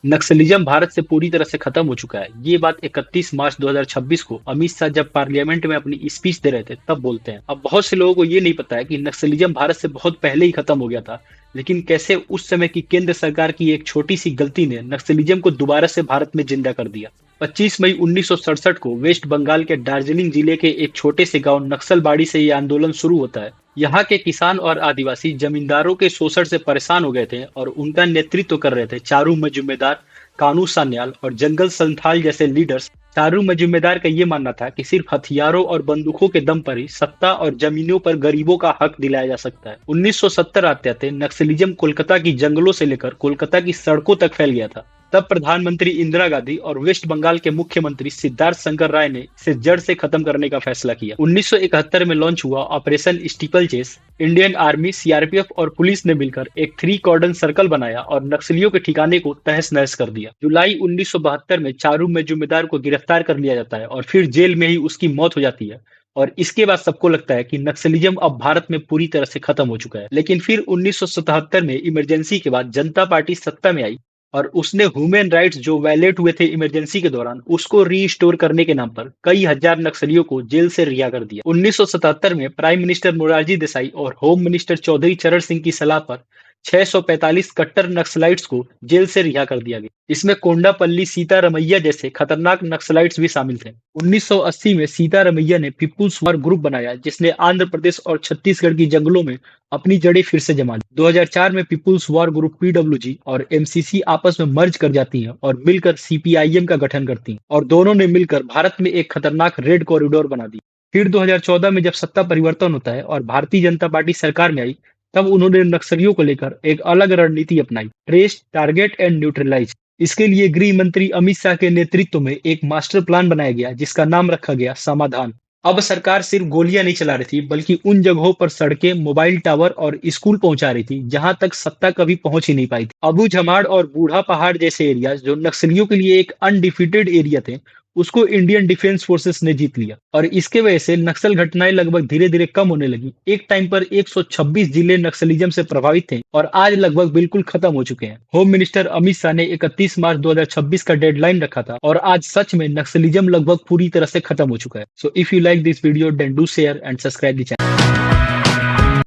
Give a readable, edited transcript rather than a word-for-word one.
नक्सलिज्म भारत से पूरी तरह से खत्म हो चुका है। ये बात 31 मार्च 2026 को अमित शाह जब पार्लियामेंट में अपनी स्पीच दे रहे थे तब बोलते हैं। अब बहुत से लोगों को ये नहीं पता है कि नक्सलिज्म भारत से बहुत पहले ही खत्म हो गया था, लेकिन कैसे उस समय की केंद्र सरकार की एक छोटी सी गलती ने नक्सलिज्म को दोबारा से भारत में जिंदा कर दिया। 25 मई 1967 को वेस्ट बंगाल के दार्जिलिंग जिले के एक छोटे से गांव नक्सलबाड़ी से ये आंदोलन शुरू होता है। यहाँ के किसान और आदिवासी जमींदारों के शोषण से परेशान हो गए थे और उनका नेतृत्व कर रहे थे चारू मजूमदार, कानू सान्याल और जंगल संथाल जैसे लीडर्स। चारू मजूमदार का ये मानना था कि सिर्फ हथियारों और बंदूकों के दम पर ही सत्ता और जमीनों पर गरीबों का हक दिलाया जा सकता है। 1970 आते आते नक्सलिज्म कोलकाता की जंगलों से लेकर कोलकाता की सड़कों तक फैल गया था। तब प्रधानमंत्री इंदिरा गांधी और वेस्ट बंगाल के मुख्यमंत्री सिद्धार्थ शंकर राय ने इसे जड़ से खत्म करने का फैसला किया। 1971 में लॉन्च हुआ Operation Steeplechase. Indian army, CRPF और पुलिस ने मिलकर एक 3 कॉर्डन सर्कल बनाया और नक्सलियों के ठिकाने को तहस नहस कर दिया। जुलाई 1972 में चारू मजूमदार को गिरफ्तार कर लिया जाता है और फिर जेल में ही उसकी मौत हो जाती है। और इसके बाद सबको लगता है कि नक्सलिज्म अब भारत में पूरी तरह से खत्म हो चुका है। लेकिन फिर 1977 में इमरजेंसी के बाद जनता पार्टी सत्ता में आई और उसने ह्यूमन राइट्स जो वायलेट हुए थे इमरजेंसी के दौरान उसको रीस्टोर करने के नाम पर कई हजार नक्सलियों को जेल से रिहा कर दिया। 1977 में प्राइम मिनिस्टर मोरारजी देसाई और होम मिनिस्टर चौधरी चरण सिंह की सलाह पर 645 कट्टर नक्सलाइट्स को जेल से रिहा कर दिया गया। इसमें कोंडापल्ली सीतारमैया जैसे खतरनाक नक्सलाइट्स भी शामिल थे। 1980 में सीतारमैया ने पीपुल्स वार ग्रुप बनाया जिसने आंध्र प्रदेश और छत्तीसगढ़ की जंगलों में अपनी जड़ें फिर से जमा ली। 2004 में पीपुल्स वार ग्रुप पीडब्ल्यूजी और एमसीसी आपस में मर्ज कर जाती हैं और मिलकर सीपीआईएम का गठन करती हैं और दोनों ने मिलकर भारत में एक खतरनाक रेड कॉरिडोर बना दी। फिर 2014 में जब सत्ता परिवर्तन होता है और भारतीय जनता पार्टी सरकार में आई तब उन्होंने नक्सलियों को लेकर एक अलग रणनीति अपनाई, ट्रेस, टारगेट एंड न्यूट्रलाइज। इसके लिए गृह मंत्री अमित शाह के नेतृत्व में एक मास्टर प्लान बनाया गया जिसका नाम रखा गया समाधान। अब सरकार सिर्फ गोलियां नहीं चला रही थी बल्कि उन जगहों पर सड़कें, मोबाइल टावर और स्कूल पहुंचा रही थी जहां तक सत्ता कभी पहुंच ही नहीं पाई थी। अबू झमाड़ और बूढ़ा पहाड़ जैसे एरियाज जो नक्सलियों के लिए एक अनडिफिटेड एरिया थे उसको इंडियन डिफेंस फोर्सेस ने जीत लिया और इसके वजह से नक्सल घटनाएं लगभग धीरे धीरे कम होने लगी। एक टाइम पर 126 जिले नक्सलिज्म से प्रभावित थे और आज लगभग बिल्कुल खत्म हो चुके हैं। होम मिनिस्टर अमित शाह ने 31 मार्च 2026 का डेडलाइन रखा था और आज सच में नक्सलिज्म लगभग पूरी तरह से खत्म हो चुका है। So if you like this video then do share and subscribe the channel.